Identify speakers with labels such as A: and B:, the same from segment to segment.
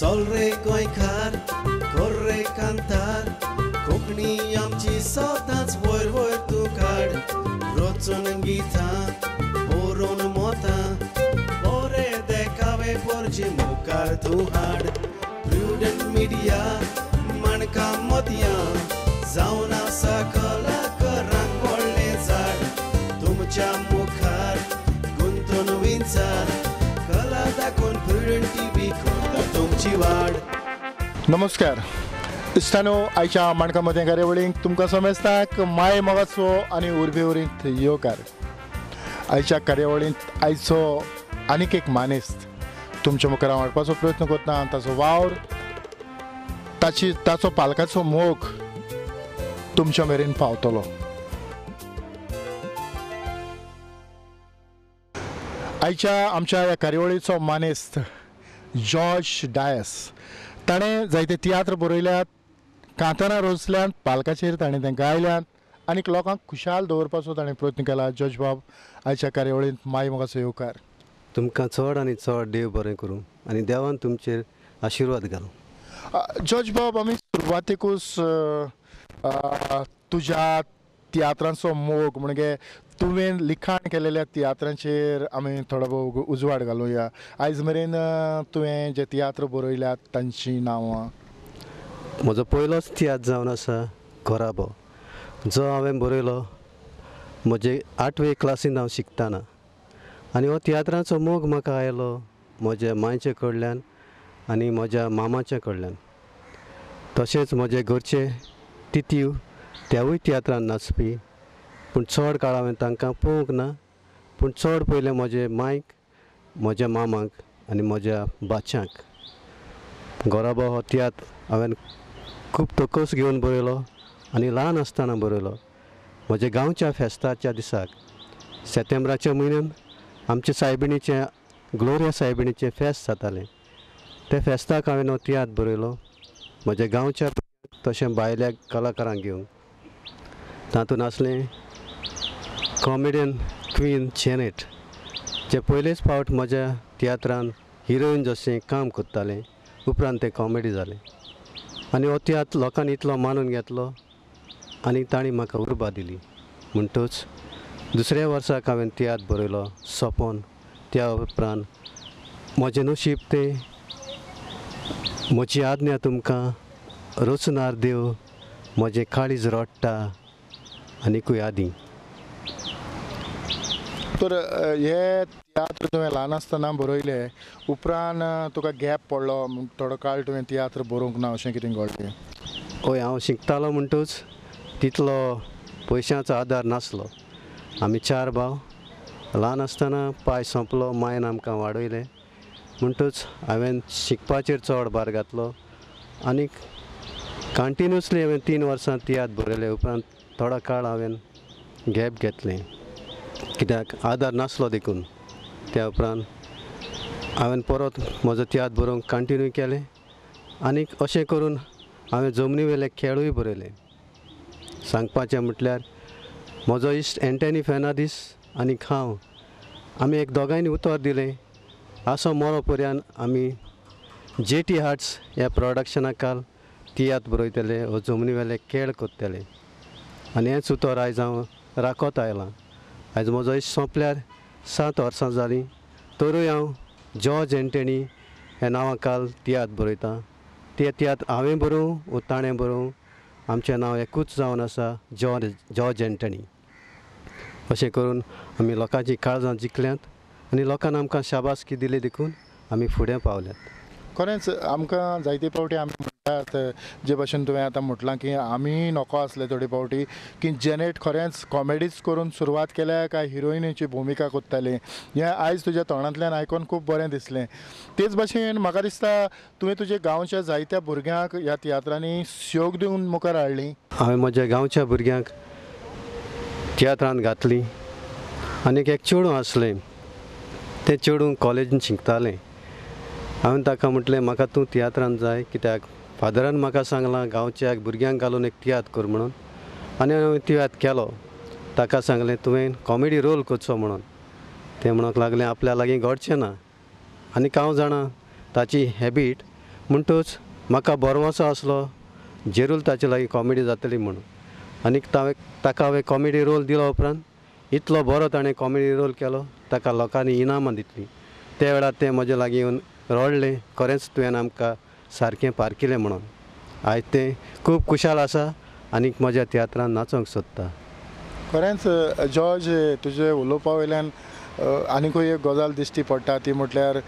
A: चल रे गोंयकार कर रे कांतार कोंकणी आमची सदांच वयर वयर तूं काड रचून गितां बरोवन मोतां बरें देखावे परचे मुखार तूं हाड प्रुडंट मिडिया माणकां मदयां जावन आसा कलाकारांक व्हडलें झाड तुमच्या मुखार गुंतवणुकींचार कला दाखोवन प्रुडंट टीव्ही करता तुमची वाड.
B: नमस्कार इश्टानो, आयच्या माणका मदें कार्यावळींक तुमकां समेस्ताक माय मोगाचो आनी उर्बे उरींत येवकार. आयच्या कार्यावळींत आयचो आनीक एक मानेस्त तुमच्या मुखार हाडपाचो प्रयत्न करता. ताचो वावर ताचो पालकाचो मोग तुमच्या मेरेन पावतलो. आयच्या आमच्या ह्या कार्यावळीचो मानेस्त जॉर्ज डायस. ताणें जायते तियात्र बरयल्यात, कांतारां रचल्यात, पालकाचेर ताणें तें गायल्यात आनीक लोकांक खुशाल दवरपाचो ताणें प्रयत्न केला. जॉर्ज बाब आयच्या कार्यावळींत माय मोगाचो येवकार.
C: तुमकां चड आनी चड देव बरें करूं आनी देवान तुमचेर आशिर्वाद घालूं.
B: जॉर्ज बाब, आमी सुरवातेकूच तुज्या तियात्रांचो मोग म्हणजे तुवें लिखाण केलेल्या तियात्रांचेर आमी थोडो भोव उजवाड घालुया. आयज मेरेन तुवें जे तियात्र बरयल्यात तांची नांवां.
C: म्हजो पयलोच तियात्र जावन आसा घोराबो, जो हांवें बरयलो म्हजे 8वे क्लासींत हांव शिकताना. आनी हो तियात्राचो मोग म्हाका आयलो म्हज्या मांयचे कडल्यान आनी म्हज्या मामाचे कडल्यान. तशेंच म्हजे घरचे तितीव तेवूय तियात्रांत नाचपी, पूण चड काळ हांवें तांकां पळोवंक ना. पूण चड पयलें म्हजे मांयक, म्हज्या मामाक आनी म्हज्या बाच्यांक घोराबो हो तियात्र हांवें खूब तोकस घेवन बरयलो आनी ल्हान आसतना बरयलो. म्हज्या गांवच्या फेस्ताच्या दिसाक सप्टेंबराच्या म्हयन्यान आमचे सायबिणीचें ग्लोरिया सायबिणीचें फेस्त जातालें. ते फेस्ताक हांवें हो तियात्र बरयलो म्हज्या गांवच्या तशें भायल्या कलाकारांक घेवन. तातूंत आसलें कॉमेडियन क्वीन जेनेट, जे पयलेच फावट म्हज्या तियात्रान हिरोईन जशें काम करतालें. उपरांत तें कॉमेडी जालें आनी हो तियात्र लोकांनी इतलो मानून घेतलो आनी तांणी म्हाका उर्बा दिली. म्हणटूच दुसऱ्या वर्साक हांवें तियात्र बरयलो सोपोन. त्या उपरांत म्हजें नशीब तें म्हजी आज्ञा तुमकां रचनार देव म्हजें काळीज रोडटा आनीकूय आदी.
B: तर हे तियात्र तुवें ल्हान आसतना बरयले उपरांत तुका गॅप पडलो, थोडो काळ तुवें तियात्र बरोवंक ना, अशें कितें घडलें?
C: हय, हांव शिकतालो म्हणटूच तितलो पयशांचो आदार नासलो. आमी 4 भाव. ल्हान आसतना पाय सोंपलो, मायन आमकां वाडयलें. म्हणटूच हांवें शिकपाचेर चड भार घातलो आनीक कंटिन्युअसली हांवें 3 वर्सां तियात्र बरयलें. उपरांत थोडो काळ हांवें गॅप घेतलें कित्याक आदार नासलो देखून. त्या उपरांत हांवें परत म्हजो तियात्र बरोवंक कंटिन्यू केलें आनीक अशें करून हांवें जमनी वेले खेळूय बरयले. सांगपाचें म्हटल्यार म्हजो इश्ट एंटनी फेर्नांदीस आनीक हांव आमी एक दोगांयनी उतर दिलें. आसो मरो पर्यान आमी JT आर्ट्स ह्या प्रोडक्शना काल तियात्र बरयतले, हो जमनी वेले खेळ करतले आनी हेंच उतर आयज हांव राखत आयलां. आयज म्हजो इश्ट सोंपल्यार 7 वर्सां जालीं, तरूय हांव जॉर्ज एंटनी ह्या नांवा काल तियात्र बरयतां. तें तियात्र हांवें बरोवं वो ताणें बरोवं, आमचें नांव एकूच जावन आसा जॉर्ज एंटनी. अशें करून आमी लोकांची काळजां जिखल्यांत आनी लोकांनी आमकां शाबासकी दिली देखून आमी फुडें पावल्यात.
B: खरेंच आमकां जायते फावटी आमी म्हणटात जे भाशेन तुवें आतां म्हटलां की आमी नोको आसले थोडे फावटी की जेनेट खरेंच कॉमेडीच करून सुरवात केल्या काय हिरोइनीची भुमिका करताली. हें आयज तुज्या तोंडांतल्यान आयकून खूब बरें दिसलें. तेच भाशेन म्हाका दिसता तुवें तुजे गांवच्या जायत्या भुरग्यांक ह्या तियात्रांनी शेवक दिवन मुखार हाडली.
C: हांवें म्हज्या गांवच्या भुरग्यांक तियात्रांत घातली. आनीक एक चेडूं आसलें, तें चेडूं कॉलेजीन शिकतालें. हांवें ताका म्हटलें म्हाका तूं तियात्रांत जाय कित्याक फादरान म्हाका सांगलां गांवच्या भुरग्यांक घालून एक तियात्र कर म्हणून. आनी हांवें तियात्र केलो. ताका सांगलें तुवें कॉमेडी रोल करचो म्हणून. तें म्हणूंक लागलें आपल्या लागीं घडचें ना. आनी हांव जाणा ताची हॅबीट म्हणटूच म्हाका बरोवसो आसलो जेरूल ताचे लागीं कॉमेडी जातली म्हणून आनीक ताका हांवें कॉमेडी रोल दिलो उपरांत इतलो बरो ताणें कॉमेडी रोल केलो ताका लोकांनी इनामां दितलीं त्या वेळार तें म्हजे लागीं येवन रडलें खरेंच तुवें आमकां सारकें पारकिलें म्हणून आयज तें खूब खुशाल आसा आनीक म्हज्या तियात्रांत नाचोंक सोदता.
B: खरेंच जॉर्ज तुजे उलोवपा वयल्यान आनीकूय एक गजाल दिश्टी पडटा ती म्हटल्यार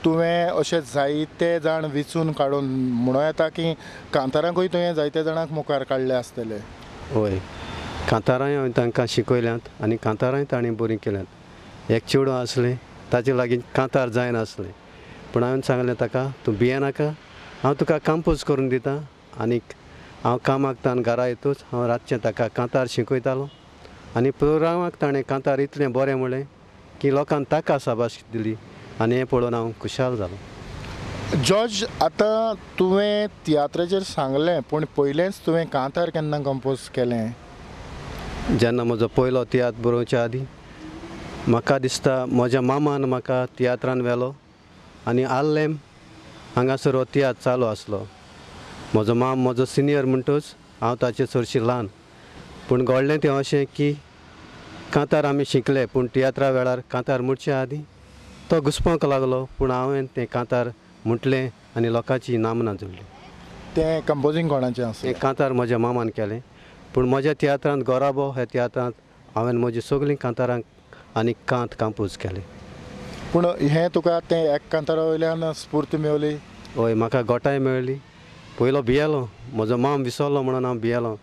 B: तुवें अशें जायते जाण विचून काडून म्हणूं येता की कांतारांकूय तुवें जायते जाणांक मुखार काडले आसतले.
C: हय कांतारांय हांवें तांकां शिकयल्यांत आनी कांतारांय ताणीं बरीं केल्यांत. एक चेडूं आसलें ताचे लागीं कांतार जायनासलें पूण हांवें सांगलें ताका तूं भियें नाका हांव तुका कंपोज करून दितां आनीक हांव कामाक तान घरा येतूच हांव रातचें ताका कांतार शिकयतालो आनी प्रोग्रामाक ताणें कांतार इतलें बरें म्हणलें की लोकांन ताका शाबास दिली आनी हें पळोवन हांव खुशाल जालो.
B: जॉर्ज आतां तुवें तियात्राचेर सांगलें पूण पयलेंच तुवें कांतार केन्ना कंपोज केलें?
C: जेन्ना म्हजो पयलो तियात्र बरोवच्या आदीं म्हाका दिसता म्हज्या मामान म्हाका तियात्रान व्हेलो आनी आल्लेम हांगासर हो तियात्र चालू आसलो. म्हजो माम म्हजो सिनियर म्हणटूच हांव ताचे चडशीं ल्हान पूण घडलें तें अशें की कांतार आमी शिकले पूण तियात्रा वेळार कांतार म्हणच्या आदीं तो घुस्पोंक लागलो पूण हांवें तें कांतार म्हटलें आनी लोकांची नामनां जोडलीं.
B: तें कंपोजींग कोणाचें आसलें?
C: तें कांतार म्हज्या मामान केलें पूण म्हज्या तियात्रांत गोराबो ह्या तियात्रांत हांवें म्हजी सगळीं कांतारांक आनी कांत कंपोज केलें.
B: पूण हें तुका तें एक कांतारा वयल्यान स्फूर्त मेवली?
C: हय म्हाका गोठाय मेळ्ळी. पयलो भियेलो म्हजो माम विसरलो म्हणून हांव भियेलो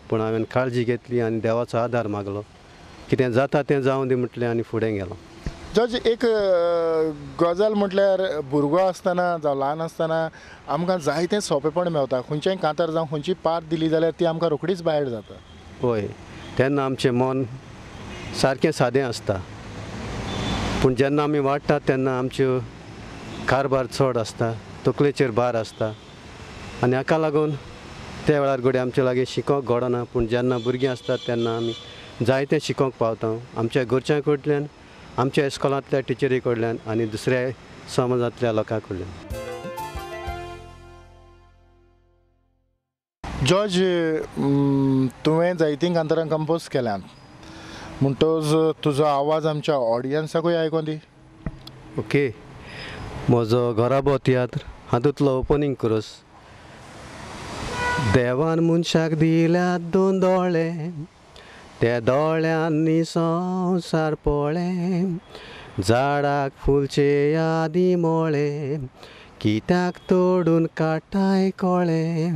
C: पूण हांवें काळजी घेतली आनी देवाचो आदार मागलो कितें जाता तें जावं दी म्हटलें आनी फुडें गेलो.
B: जॉर्ज एक गजाल म्हटल्यार भुरगो आसतना जावं ल्हान आसतना आमकां जायतें सोंपेपण मेवता. खंयचेंय कांतार जावं खंयची पाट दिली जाल्यार ती आमकां रोखडीच भायर जाता.
C: हय तेन्ना आमचें मन सारकें सादें आसता पूण जेन्ना आमी वाडटात तेन्ना आमच्यो कारबार चड आसता तकलेचेर भार आसता आनी हाका लागून त्या वेळार घडये आमचे लागीं शिकोवंक घडना पूण जेन्ना भुरगीं आसतात तेन्ना आमी जायतें शिकोवंक पावता आमच्या घरच्यां कडल्यान आमच्या इस्कॉलांतल्या टिचरी कडल्यान आनी दुसऱ्या समाजांतल्या लोकां कडल्यान.
B: जॉर्ज तुवें जायतीं कांतारां कंपोज केल्यात म्हणटोच तुजो आवाज आमच्या ऑडियन्साकूय आयकोन दी.
C: ओके म्हजो गोराबो तियात्र हातूंतलो ओपनींग कोरस. देवान मनशाक दिल्यात दोन दोळे त्या दोळ्यांनी संवसार पळय झाडाक फुलचे यादी मोळे कित्याक तोडून काटाय कोळे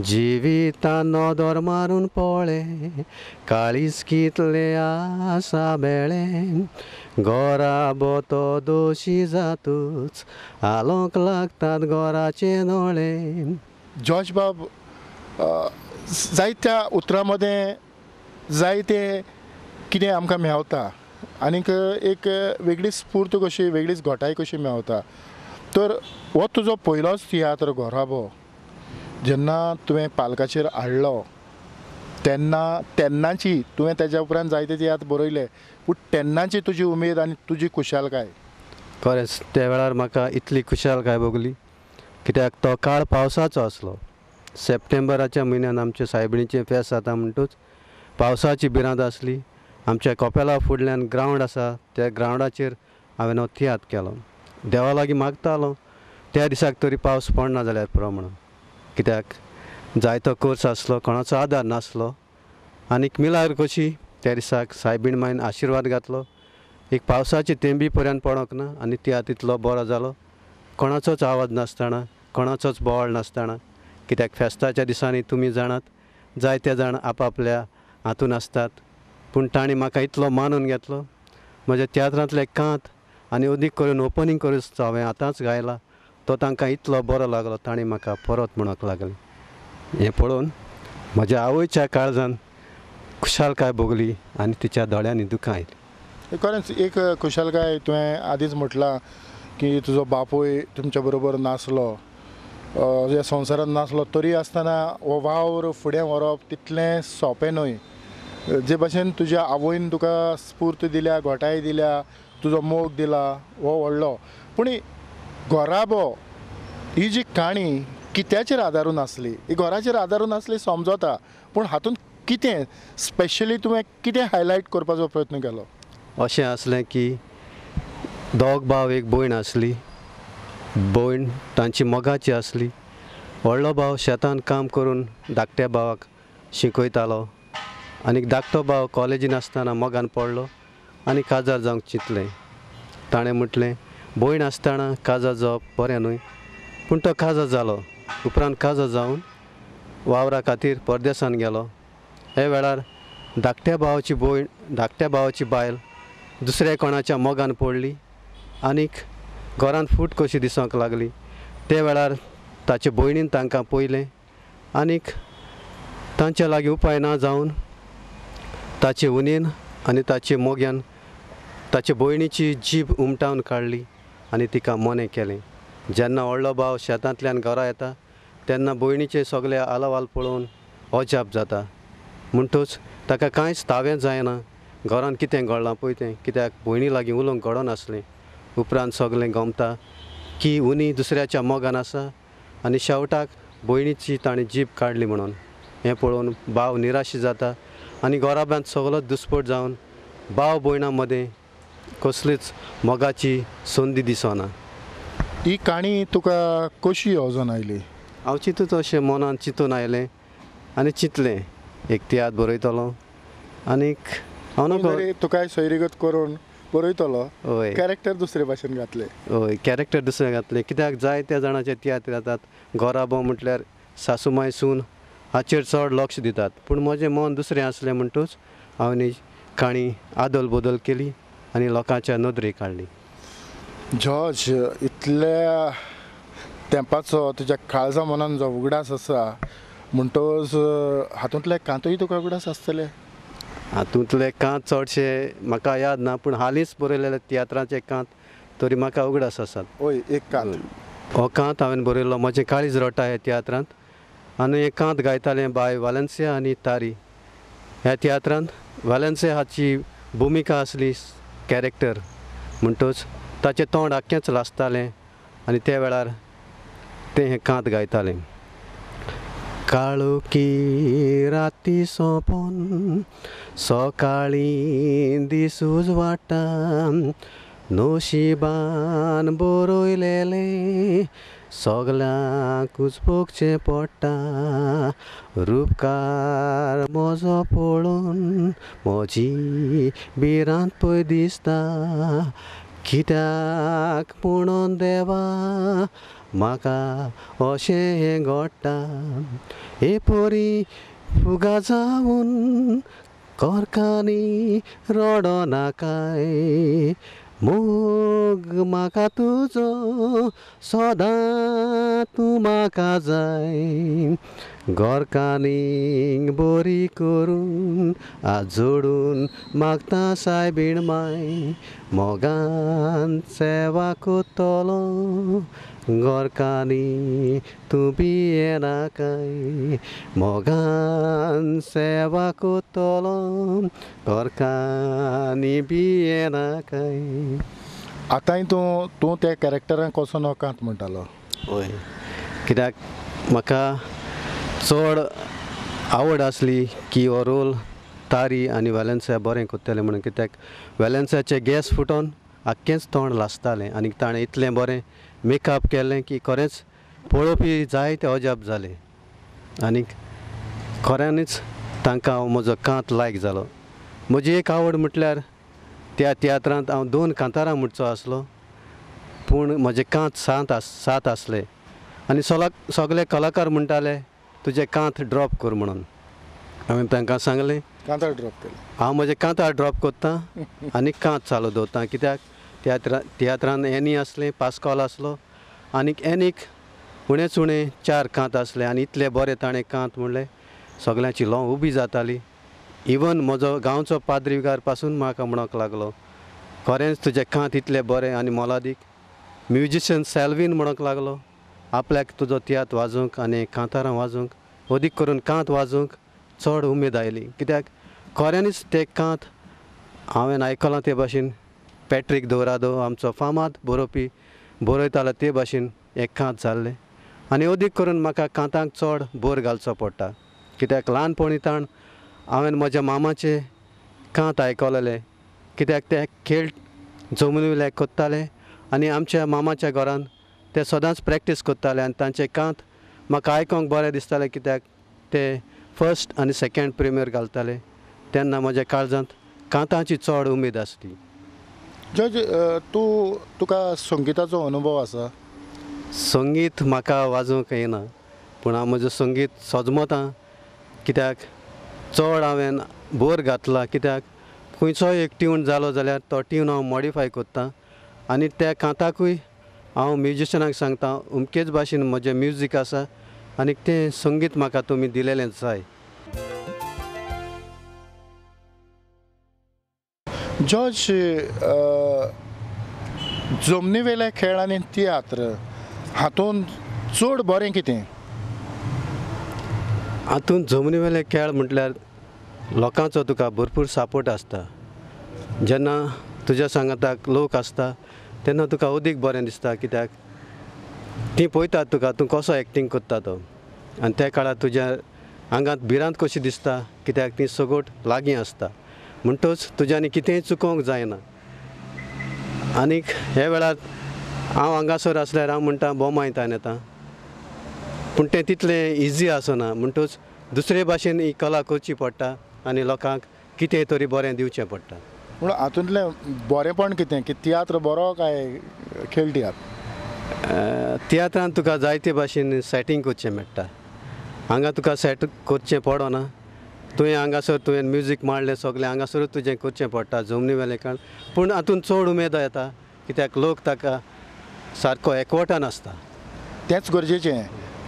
C: जिवितान नदर मारून पळय काळीज कितले आसा बेळे गोराबो तो दोशी जातूच आलोंक लागतात गोराचे दोळे.
B: जॉर्ज बाब जायत्या उतरां मदें जायते कितें आमकां मेवता आनीक एक वेगळी स्फूर्त कशी वेगळीच घोटाय कशी मेवता. तर हो तुजो पयलोच तियात्र गोराबो जेन्ना तुवें पालकाचेर हाडलो तेन्नाची तुवें तेज्या उपरांत जायते तियात्र बरयले पूण तेन्नाची तुजी उमेद आनी तुजी खुशालकाय?
C: खरेंच त्या वेळार म्हाका इतली खुशालकाय भोगली कित्याक तो काळ पावसाचो आसलो. सप्टेंबराच्या म्हयन्यान आमचे सायबिणीचें फेस्त जाता म्हणटूच पावसाची भिरांत आसली. आमच्या कपेला फुडल्यान ग्रावंड आसा त्या ग्रावंडाचेर हांवें हो तियात्र केलो. देवा लागीं मागतालो त्या दिसाक तरी पावस पडना जाल्यार पुरो म्हणून कित्याक जायतो कोर्स आसलो कोणाचो आदार नासलो आनीक मिलार कशी त्या दिसाक सायबीण मायन आशिर्वाद घातलो. एक पावसाची तेंबी पर्यंत पडोंक ना आनी तियात्र इतलो बरो जालो कोणाचोच आवाज नासतना कोणाचोच बोवाळ नासतना कित्याक फेस्ताच्या दिसांनी तुमी जाणात जायते जाण आपआपल्या हातून आसतात पूण ताणें म्हाका इतलो मानून घेतलो. म्हज्या तियात्रांतले कांत आनी अदीक करून ओपनींग कोर्स हांवें आतांच गायला तो तांकां इतलो बरो लागलो ताणें म्हाका परत म्हणूंक लागलें. हें पळोवन म्हज्या आवयच्या काळजान खुशालकाय भोगली आनी तिच्या दोळ्यांनी दुखां आयलीं.
B: खरेंच एक खुशालकाय तुवें आदींच म्हटलां की तुजो बापूय तुमच्या बरोबर नासलो ह्या संवसारांत नासलो तरी आसतना हो वावर फुडें व्हरप तितलें सोंपें न्हय. जे भाशेन तुज्या आवयन तुका स्फूर्त दिल्या घोटाय दिल्या तुजो मोग दिला हो व्हडलो पूण गोराबो ही जी काणी कित्याचेर आदारून आसली, ही घराचेर आदारून आसली समजता, पूण हातूंत कितें स्पेशली तुवें कितें हायलायट करपाचो प्रयत्न केलो?
C: अशें आसलें की दोग भाव एक भयण आसली. भयण तांची मोगाची आसली. व्हडलो भाव शेतान काम करून धाकट्या भावाक शिकयतालो आनी धाकटो भाव कॉलेजीन आसतना मोगान पडलो आनी काजार जावंक चिंतलें. ताणें म्हटलें भयण आसतना काजार जावप बरें न्हय, पूण तो काजार जालो. उपरांत काजार जावन वावरा खातीर परदेसान गेलो. हे वेळार धाकट्या भावाची बायल दुसऱ्या कोणाच्या मोगान पडली आनीक घरांत फूट कशी दिसोंक लागली. ते वेळार ताचे भयणीन तांकां पयलें आनीक तांच्या लागीं उपाय ना जावन ताचे उनीन आनी ताचे मोग्यान ताचे भयणीची जीब उमटावन काडली आनी तिका मोने केलें. जेन्ना व्हडलो भाव शेतांतल्यान घरा येता तेन्ना भयणीचे सगळे आलावाल पळोवन अजाप जाता. म्हणटूच ताका कांयच तावें जायना घरांत कितें घडलां पळय तें, कित्याक भयणी लागीं उलोवंक घडोनासलें. उपरांत सगळें गमता की उनी दुसऱ्याच्या मोगान आसा आनी शेवटाक भयणीची ताणें जीब काडली म्हणून. हें पळोवन भाव निराशी जाता आनी घराब्यांत सगळोच दुस्पट जावन भाव भयणां मदें कसलीच मोगाची संदी दिसना.
B: ही काणी तुका कशी येवजून आयली?
C: हांव चिंतूच अशें मनान चिंतून आयलें आनी चिंतलें एक तियात्र बरयतलो आनीक हांव नकळो
B: तुका सैरीगत करून बरयतलो.
C: हय
B: कॅरेक्टर दुसरे भाशेन घातले.
C: हय कॅरेक्टर दुसरें घातलें. कित्याक जायत्या जाणांचे तियात्र जातात. घोराबो म्हटल्यार सासूमाय सून हाचेर चड लक्ष दितात, पूण म्हजें मन दुसरें आसलें म्हणटूच हांवें ही काणी आदल बदल केली आनी लोकांच्या नदरेक हाडली.
B: जॉर्ज, इतल्या तेंपाचो तुज्या काळजा मनान जो उगडास आसा म्हणटोच हातूंतले कांतूय तुका उगडास आसतले?
C: हातूंतले कांत चडशे म्हाका याद ना, पूण हालींच बरयलेले तियात्राचे कांत तरी म्हाका उगडास आसात.
B: हय, एक कांत.
C: हो कांत हांवें बरयल्लो म्हजें काळीज रडटा ह्या तियात्रांत. आनी एक कांत गायतालें बाय वालेन्सिया आनी तारी. ह्या तियात्रांत वालेन्सिया हाची भुमिका आसली कॅरेक्टर म्हणटूच ताचें तोंड आख्खेंच लासतालें आनी त्या वेळार तें हें कांत गायतालें. काळोखी राती सोंपोन सकाळीं दीस उजवाडटा, नशिबान बरयलेलें सगल्यांकूच भोगचें पडटा. रूपकार म्हजो पळोवन म्हजी भिरांत पळय दिसता. कित्याक म्हणून देवा म्हाका अशें हें घडटा. हे पोरी फुगा जावन कोरकांनी रडनाकाय. मोग म्हाका तुजो सदां तूं म्हाका जाय. गोरकांनी बरी करून हात जोडून मागता सायबीण माय. मोगान सेवा कोत्तलो गोरकांनी तूं बी येना काय. मोगान सेवा कोत्तलो गोरकांनी बी येना काय.
B: आतांय तूं त्या कॅरेक्टरान कसो नो कांत म्हणटालो?
C: हय, कित्याक म्हाका चड आवड आसली की हो रोल तारी आनी वालेन्सिया बरें कोत्तलें म्हणून. कित्याक वालेन्सियाचें गॅस फुटोन आख्खेंच तोंड लासतालें आनी ताणें इतलें बरें मेकअप केल्लें की खरेंच पळोवपी जायते अजाप जाले आनी खऱ्यांनीच तांकां हांव म्हजो कांत लायक जालो. म्हजी एक आवड म्हटल्यार त्या तियात्रांत हांव 2 कांतारां म्हणचो आसलो, पूण म्हजे कांत 7 आसले आनी सगळे कलाकार म्हणटाले तुजें कांत ड्रॉप कर म्हणून. हांवें तांकां सांगलें
B: कांतार ड्रॉप केलें.
C: हांव म्हजें कांतार ड्रॉप कोत्तां आनी कांत चालू दवरतां. कित्याक तियात्रांत एनी आसलें, पास्कॉल आसलो आनीक एनीक उणेच उणें 4 कांत आसले आनी इतले बरें ताणें कांत म्हणलें सगल्यांची ल्हंव उबी जाताली. इवन म्हजो गांवचो पाद्रीगार पासून म्हाका म्हणोंक लागलो खरेंच तुजें कांत इतलें बरें आनी मोलादीक. म्युजिशियन सॅल्वीन म्हणोंक लागलो आपल्याक तुजो तियात्र वाजोवंक आनी कांतारां वाजोवंक अदीक करून कांत वाजोवंक चड उमेद आयली. कित्याक खऱ्यांनीच तें कांत हांवें आयकलां ते भाशेन पॅट्रीक दोरादो आमचो फामाद बरोवपी बरयतालो ते भाशेन एक कांत जाल्लें आनी अदीक करून म्हाका कांतांक चड भर घालचो पडटा कित्याक ल्हानपणीतान हांवें म्हज्या मामाचे कांत आयकलेले कित्याक ते खेळ जमनीवेले कोत्ताले आनी आमच्या मामाच्या घरान ते सदांच प्रॅक्टीस कोत्ताले आनी तांचे कांत म्हाका आयकोंक बरें दिसतालें कित्याक ते फर्स्ट आनी सेकंड प्रिमियर घालताले तेन्ना म्हज्या काळजांत कांताची चड उमेद आसली.
B: जॉर्ज तुका संगीताचो अनुभव आसा?
C: संगीत म्हाका वाजोवंक येना पूण हांव म्हजें संगीत सजमतां कित्याक चड हांवें भर घातला कित्याक खंयचोय एक ट्यून जालो जाल्यार तो ट्यून हांव मॉडिफाय कोत्तां आनी त्या कांताकूय हांव म्युजिशनाक सांगता अमकेच भाशेन म्हजें म्युजीक आसा आनी तें संगीत म्हाका तुमी दिलेलें जाय.
B: जॉर्ज जमनीवेले खेळ आनी तियात्र हातूंत चड बरें कितें?
C: हातूंत जमनीवेले खेळ म्हटल्यार लोकांचो तुका भरपूर सपोर्ट आसता. जेन्ना तुज्या सांगाताक लोक आसता तेन्ना तुका अदीक बरें दिसता कित्याक ती पळयतात तुका तूं कसो एक्टींग कोत्ता तो आनी त्या काळार तुज्या आंगांत भिरांत कशी दिसता कित्याक ती सगोट लागीं आसता म्हणटच तुज्यांनी कितेंय चुकोवंक जायना. आनीक हे वेळार हांव हांगासर आसल्यार हांव म्हणटा बोमायतान येता पूण तें तितलें इजी आसना म्हणटच दुसरे भाशेन ही कला करची पडटा आनी लोकांक कितें तरी बरें दिवचें पडटा.
B: पूण हातूंतलें बरेंपण कितें की तियात्र बरो काय खेळ तियात्र?
C: तियात्रांत तुका जायते भाशेन सेटींग करचें मेळटा. हांगा तुका सेट करचें पडना तुवें हांगासर तुवें म्युजीक मांडलें सगलें हांगासरूच तुजें करचें पडटा जमनीवेलें खेळ पूण हातूंत चड उमेद येता कित्याक लोक ताका सारको एकवटान आसता.
B: तेंच गरजेचें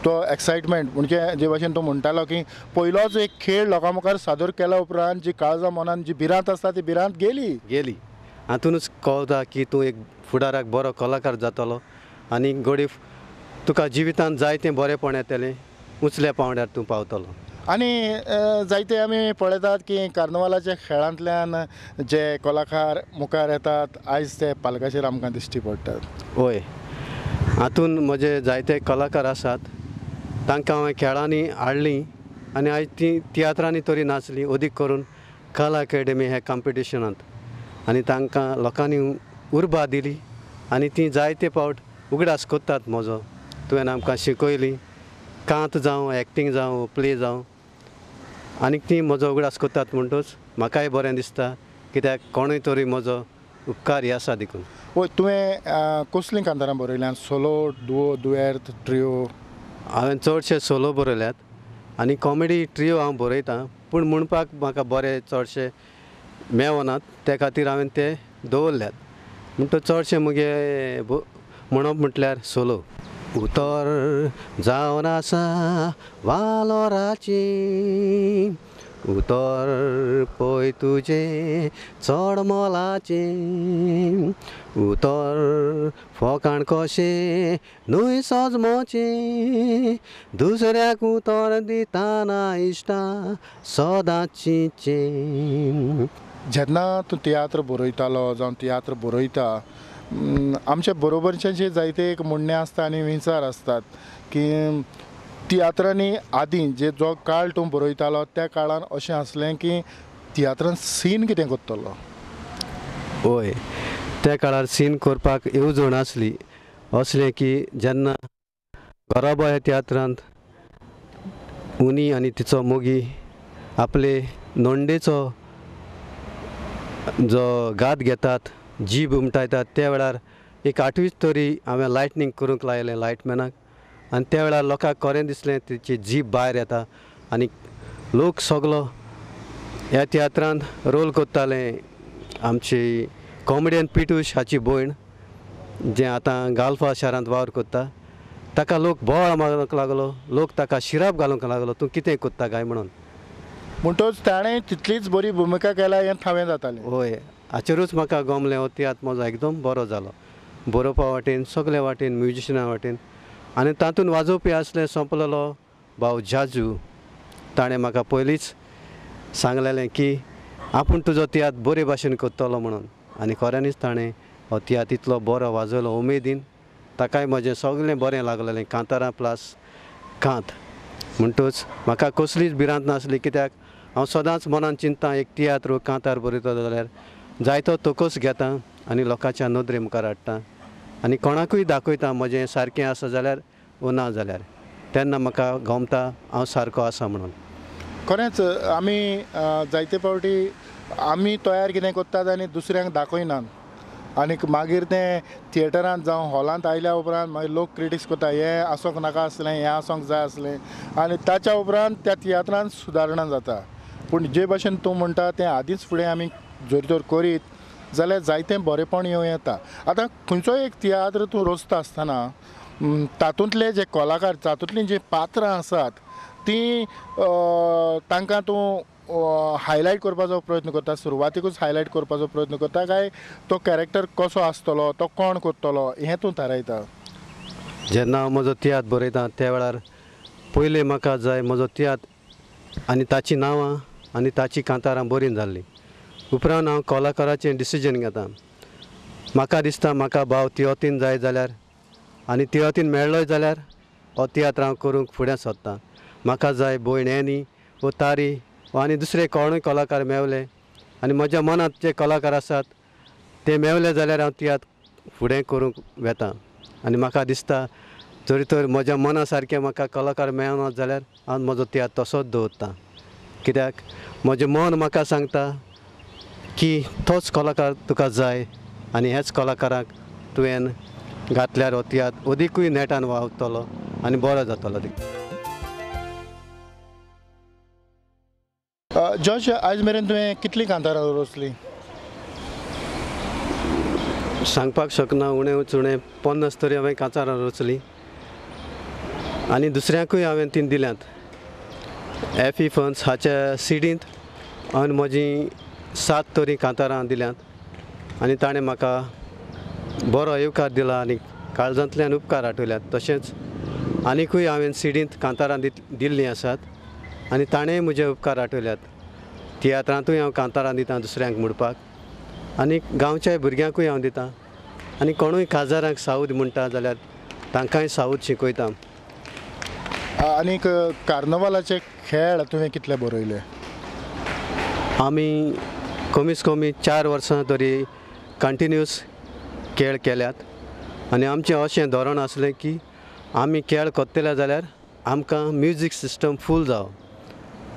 B: तो एक्सायटमेंट म्हणजे जे भाशेन तो म्हणटालो की पयलोच एक खेळ लोकां मुखार सादर केल्या उपरांत जी काळजां मनान जी भिरांत आसता ती भिरांत गेली
C: हातूनच कळटा की तूं एक फुडाराक बरो कलाकार जातलो आनी घडी तुका जिवितांत जायतें बरेंपण येतलें उंचल्या पांवड्यार तूं पावतलो.
B: आनी जायते आमी पळयतात की कार्नवालाच्या खेळांतल्यान जे कलाकार मुखार येतात आयज ते पालकाचेर आमकां दिश्टी पडटात.
C: होय हातून म्हजे जायते कलाकार आसात तांकां हांवें खेळांनी हाडलीं आनी आयज तीं तियात्रांनी तरी नाचलीं अदीक करून कला अकॅडमी ह्या कॉम्पिटिशनांत आनी तांकां लोकांनी उर्बा दिली आनी तीं जायते फावट उगडास कोत्तात म्हजो तुवें आमकां शिकयली कांत जावं एक्टींग जावं प्ले जावं आनीक ती म्हजो उगडास कोत्तात म्हणटच म्हाकाय बरें दिसता कित्याक कोणूय तरी म्हजो उपकार ही आसा देखून.
B: हय तुवें कसलीं कांतारां बरयल्यात? सोलो, दुओ, दुएर्त, ट्रियो?
C: हांवें चडशे सोलो बरयल्यात आनी कॉमेडी ट्रियो हांव बरयतां पूण म्हणपाक म्हाका बरें चडशे मेवनात त्या खातीर हांवें ते दवरल्यात म्हणटच चडशे मुगे म्हणप म्हटल्यार सोलो. उतर जावन आसा वालोराची उतर पळय तुजें चड मोलाचें उतर फोकाण कशें न्हय सजमोचें दुसऱ्याक उतर दितना इश्टा सदांचीचें.
B: जेन्ना तूं तियात्र बरयतालो जावं तियात्र बरयता आमचे बरोबरचे जे जायते एक म्हणणे आसता आनी विचार आसतात की तियात्रांनी आदीं जे जो काळ तूं बरयतालो त्या काळान अशें आसलें की तियात्रान सीन कितें करतलो?
C: होय त्या काळार सीन करपाक येवजण आसली असलें की जेन्ना गराबो ह्या तियात्रांत उनी आनी तिचो मोगी आपले नोंडेचो जो गात घेतात जीब उमटायतात त्या वेळार एक 8वीच तरी हांवें लायटनींग करूंक लायलें लायटमॅनाक आनी त्या वेळार लोकांक खरें दिसलें तिची जीब भायर येता आनी लोक सगलो ह्या तियात्रांत रोल कोत्ताले. आमची कॉमेडियन पिटूश हाची भयण जें आतां गाल्फा शारांत वावर कोत्ता ताका लोक बोवाळ मारूंक लागलो लोक ताका शिराप घालूंक लागलो तूं कितें कोत्ता काय म्हणून
B: म्हणटच ताणें तितलीच बरी भुमिका केल्या हें थावें जातालें.
C: होय हाचेरूच म्हाका गमलें हो तियात्र म्हजो एकदम बरो जालो बरोवपा वाटेन सगल्या वाटेन म्युजिशना वाटेन आनी तातूंत वाजोवपी आसलें सोंपलेलो भाव जाजू ताणें म्हाका पयलींच सांगलेलें की आपूण तुजो तियात्र बरे भाशेन करतलो म्हणून आनी खऱ्यांनीच ताणें हो तियात्र इतलो बरो वाजयलो उमेदीन ताकाय म्हजें सगळें बरें लागलेलें कांतारां प्लस कांत म्हणटूच म्हाका कसलीच भिरांत नासली कित्याक हांव सदांच मनान चिंतता एक तियात्र कांतार बरयता जाल्यार जायतो तोकूच घेता आनी लोकांच्या नदरे मुखार हाडटा आनी कोणाकूय दाखयता म्हजें सारकें आसा जाल्यार वो ना जाल्यार तेन्ना म्हाका गमता हांव सारको आसा म्हणून.
B: खरेंच आमी जायते फावटी आमी तयार कितें करतात आनी दुसऱ्यांक दाखयनात आनी मागीर तें थिएटरांत जावं हॉलांत आयल्या उपरांत मागीर लोक क्रिटिक्स करता हें आसोंक नाका आसलें हें आसोंक जाय आसलें आनी ताच्या उपरांत त्या तियात्रांत सुदारणां जाता. पूण जे भाशेन तूं म्हणटा तें आदींच फुडें आमी जर तर करीत जाल्यार जायतें बरेंपण येवं येता. आतां खंयचोय एक तियात्र तूं रचता आसतना तातूंतले जे कलाकार तातूंतलीं जीं पात्रां आसात तीं तांकां तूं हायलायट करपाचो प्रयत्न करता सुरवातेकूच हायलायट करपाचो प्रयत्न करता काय तो कॅरेक्टर कसो आसतलो तो कोण करतलो हें तूं थारायता.
C: जेन्ना हांव म्हजो तियात्र बरयता त्या वेळार पयलीं म्हाका जाय म्हजो तियात्र आनी ताचीं नांवां आनी ताचीं कांतारां बरीं जाल्लीं उपरांत हांव कलाकाराचें डिसिजन घेता. म्हाका दिसता म्हाका भाव तियातीन जाय जाल्यार आनी तियातीन मेळ्ळोय जाल्यार हो तियात्र हांव करूंक फुडें सरतां. म्हाका जाय भयण एनी वो तारी वो आनी दुसरे कोणूय कलाकार मेवले आनी म्हज्या मनांत जे कलाकार आसात ते मेवले जाल्यार हांव तियात्र फुडें करूंक वेता. आनी म्हाका दिसता जरी तर म्हज्या मना सारकें म्हाका कलाकार मेळनात जाल्यार हांव म्हजो तियात्र तसोच दवरतां कित्याक म्हजें मन म्हाका सांगता की तोच कलाकार तुका जाय आनी हेच कलाकाराक तुवें घातल्यार हो तियात्र अदिकूय नेटान वावरतलो आनी बरो जातलो.
B: जॉर्ज आयज मेरेन तुवें कितलीं कांतारां रचलीं?
C: सांगपाक शकना उणें चुणें 50 तरी हांवें कांतारां रचलीं आनी दुसऱ्यांकूय हांवें तीं दिल्यांत. एफी फन्स हाच्या सिडींत हांवें म्हजीं 7 तरी कांतारां दिल्यांत आनी ताणें म्हाका बरो येवकार दिला आनी काळजांतल्यान उपकार आठवल्यात. तशेंच आनीकूय हांवें सिडींत कांतारां दिल्लीं आसात आनी ताणेंय म्हजे उपकार आठवल्यात. तियात्रांतूय हांव कांतारां दितां दुसऱ्यांक म्हणपाक आनी गांवच्या भुरग्यांकूय हांव दितां आनी कोणूय काजारांक साऊद म्हणटा जाल्यार तांकांय साऊद शिकयता.
B: आनीक कार्नवालाचे खेळ तुवें कितले बरयले?
C: आमी कमीच कमी 4 वर्सां तरी कंटिन्यूस खेळ केल्यात आनी आमचें अशें धोरण आसलें की आमी खेळ कोत्तले जाल्यार आमकां म्युजीक सिस्टम फूल जावो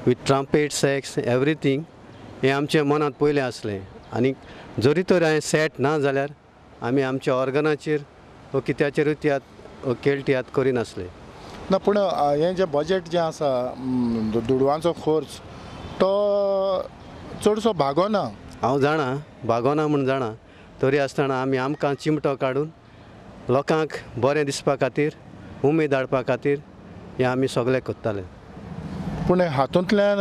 C: विथ ट्रम्पेट सॅक्स एवरीथींग हें आमचें मनांत पयलें आसलें. आनी जरी तर हांवें सेट ना जाल्यार आमी आमच्या ऑर्गनाचेर वा कित्याचेरूय तियात्र खेळ तियात्र करिनासले.
B: ना पूण हें जें बजेट जें आसा दुडवांचो खर्च तो चडसो भागोना.
C: हांव जाणा भागोना म्हूण जाणा तरी आसतना आमी आमकां चिमटो काडून लोकांक बरें दिसपा खातीर उमेद हाडपा खातीर हें आमी सगळें करताले.
B: पूण हातूंतल्यान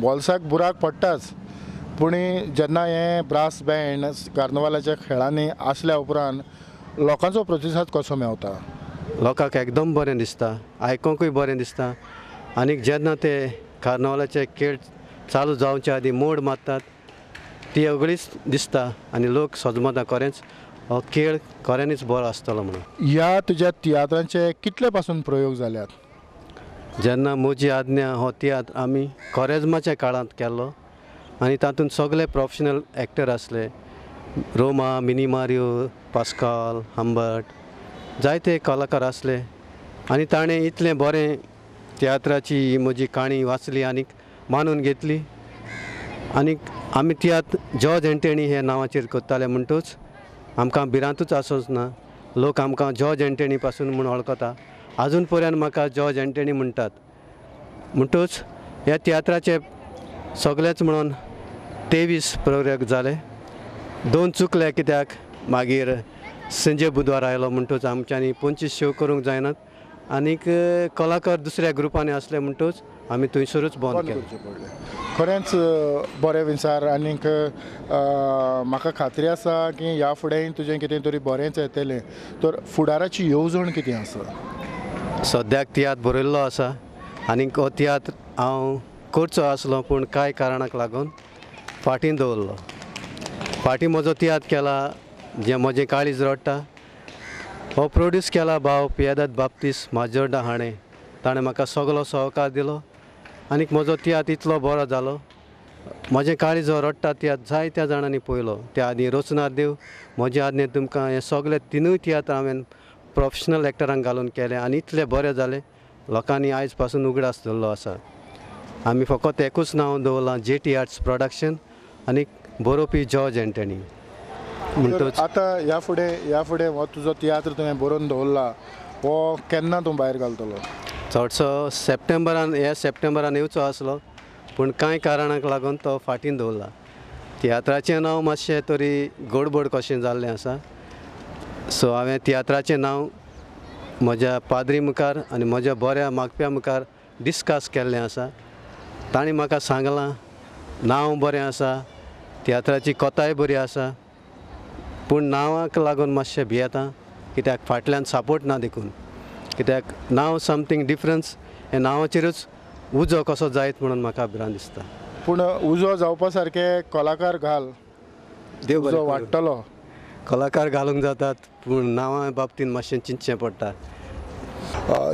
B: बोल्साक बुराक पडटाच पूण जेन्ना हें ब्रास बँड कार्नवालाच्या खेळांनी आसल्या उपरांत लोकांचो प्रतिसाद कसो मेवता?
C: लोकांक एकदम बरें दिसता आयकोंकूय बरें दिसता आनीक जेन्ना ते कार्नवालाचे खेळ चालू जावचे आदीं मोड मारतात ती वेगळीच दिसता आनी लोक सजमता खरेंच हो खेळ खऱ्यांनीच बरो आसतलो म्हणून.
B: ह्या तुज्या तियात्रांचे कितले पासून प्रयोग जाल्यात?
C: जेन्ना म्हजी आज्ञा हो तियात्र आमी कोरेजमाच्या काळांत केल्लो आनी तातूंत सगळे प्रोफेशनल एक्टर आसले. रोमा, मिनी मारियो, पास्काल, हंबर्ट जायते कलाकार आसले आनी ताणें इतलें बरें तियात्राची म्हजी काणी वाचली आनीक मानून घेतली आनीक आमी तियात्र जॉर्ज एंटनी हे नांवाचेर करताले म्हणटूच आमकां भिरांतूच आसोच ना. लोक आमकां जॉर्ज एंटनी पासून म्हूण वळखता. आजून पर्यंत म्हाका जॉर्ज एंटनी म्हणटात म्हणटूच ह्या तियात्राचे सगळेच म्हणून 23 प्रयोग जाले. 2 चुकले कित्याक मागीर संजय बुधवार आयलो म्हणटूच आमच्यांनी 25 शो करूंक जायनात आनीक कलाकार दुसऱ्या ग्रुपांनी असले म्हणटूच आमी थंयसरूच बंद केलें.
B: खरेंच बरें विचार आनीक म्हाका खात्री आसा की ह्या फुडें तुजें कितें तरी बरेंच येतलें. तर फुडाराची येवजण कितें आसा?
C: सद्याक तियात्र बरयल्लो आसा आनीक हो तियात्र हांव करचो आसलो पूण कांय कारणाक लागून फाटीं दवरलो. फाटीं म्हजो तियात्र केला जें म्हजें काळीज रडटा हो प्रोड्यूस केला भाव पियादाद बाप्तीस माजोर्डा हाणें. ताणें म्हाका सगलो सहकार दिलो आनीक म्हजो तियात्र इतलो बरो जालो. म्हजें काळीजो रडटा तियात्र जायत्या जाणांनी पळयलो. त्या आदीं रोचनार देव म्हजे आदलें तुमकां हें सगलें तिनूय तियात्र हांवें प्रोफेशनल एक्टरांक घालून केलें आनी इतलें बरें जालें. लोकांनी आयज पासून उगडास धरलो आसा. आमी फकत एकूच नांव दवरलां JT आर्ट्स प्रोडक्शन आनीक बरोवपी जॉर्ज एंटनी. म्हणटच
B: आतां ह्या फुडें हो तुजो तियात्र तुवें बरोवन दवरला हो केन्ना तूं भायर घालतलो?
C: चडसो सप्टेंबरान येवचो आसलो पूण कांय कारणांक लागून तो फाटीन दवरला. तियात्राचें नांव मातशें तरी गडबड कशें जाल्लें आसा. सो हांवें तियात्राचें नांव म्हज्या पाद्री मुखार आनी म्हज्या बऱ्या मागप्या मुखार डिस्कस केल्लें आसा. तांणी म्हाका सांगलां नांव बरें आसा, तियात्राची कथाय बरी आसा, पूण नांवाक लागून मातशें भियेतां कित्याक फाटल्यान सपोर्ट ना देखून. कित्याक नांव समथींग डिफरन्स हें नांवाचेरूच उजो कसो जायत म्हणून म्हाका भिरांत दिसता.
B: पूण उजो जावपा सारके कलाकार घाल,
C: देव
B: उजो वाडटलो.
C: कलाकार घालूंक जातात पूण नांवा बाबतींत मातशें चिंतचें पडटा.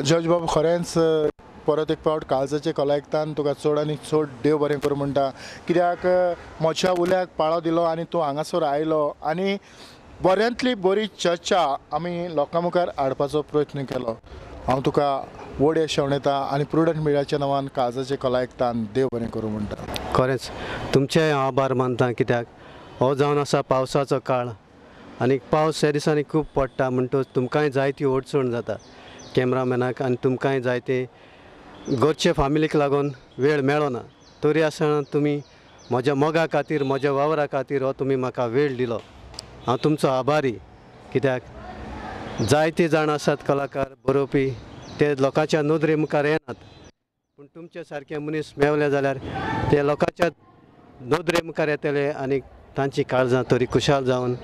B: जॉर्ज बाब खरेंच परत एक फावट काळजाचे कलायकतान तुका चड आनी चड देव बरें करूं म्हणटा. कित्याक म्हज्या उल्याक पाळो दिलो आनी तूं हांगासर आयलो आनी बऱ्यांतली बरी चर्चा आमी लोकां मुखार हाडपाचो प्रयत्न केलो. हांव तुका व्हड यश येता आनी प्रुडंट मिडियाच्या नांवान काळजाचे कलायकतान देव बरें करूं म्हणटा.
C: खरेंच तुमचेय आभार मानता कित्याक हो जावन आसा पावसाचो काळ आनी पावस ह्या दिसांनी खूब पडटा म्हणटच तुमकांय जायती अडचण जाता कॅमेरामॅनाक आनी तुमकांय जायते घरचे फामिलीक लागून वेळ मेळो ना. तरी आसतना तुमी म्हज्या मोगा खातीर म्हज्या वावरा खातीर हो तुमी म्हाका वेळ दिलो. हांव तुमचो आभारी. कित्याक जायते जाण आसात कलाकार बरोवपी ते लोकांच्या नदरे मुखार येनात पूण तुमचे सारके मनीस मेवले जाल्यार ते लोकांच्या नदरे मुखार येतले आनी तांची काळजां तरी खुशाल जावन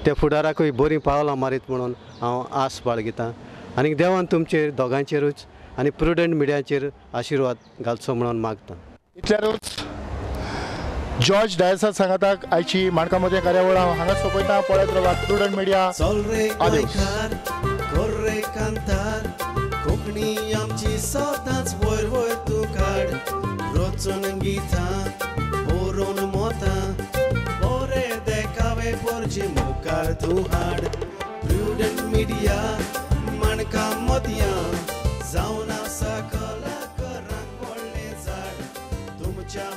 C: ते फुडाराकूय बरीं पावलां मारीत म्हणून हांव आस बाळगितां. आनी देवान तुमचेर दोगांचेरूच आनी प्रुडंट मिडियाचेर आशिर्वाद घालचो म्हणून मागतां.
B: इतल्यारूच जॉर्ज डायसा सांगाताक आयची माणका मदें कार्यावळ हांव हांगा सोंपयता. पळयत रावात प्रुडंट मिडिया.
A: गोर्रे कांतार कोंकणी आमची सदांच वयर वयर तूं काड. रोचून गितां बरोवन मोतां बरें देखावे परचे मुखार तूं हाड. प्रुडंट मिडिया माणका मदयां जावन आसा कलाकारांक व्हडलें झाड. तुमच्या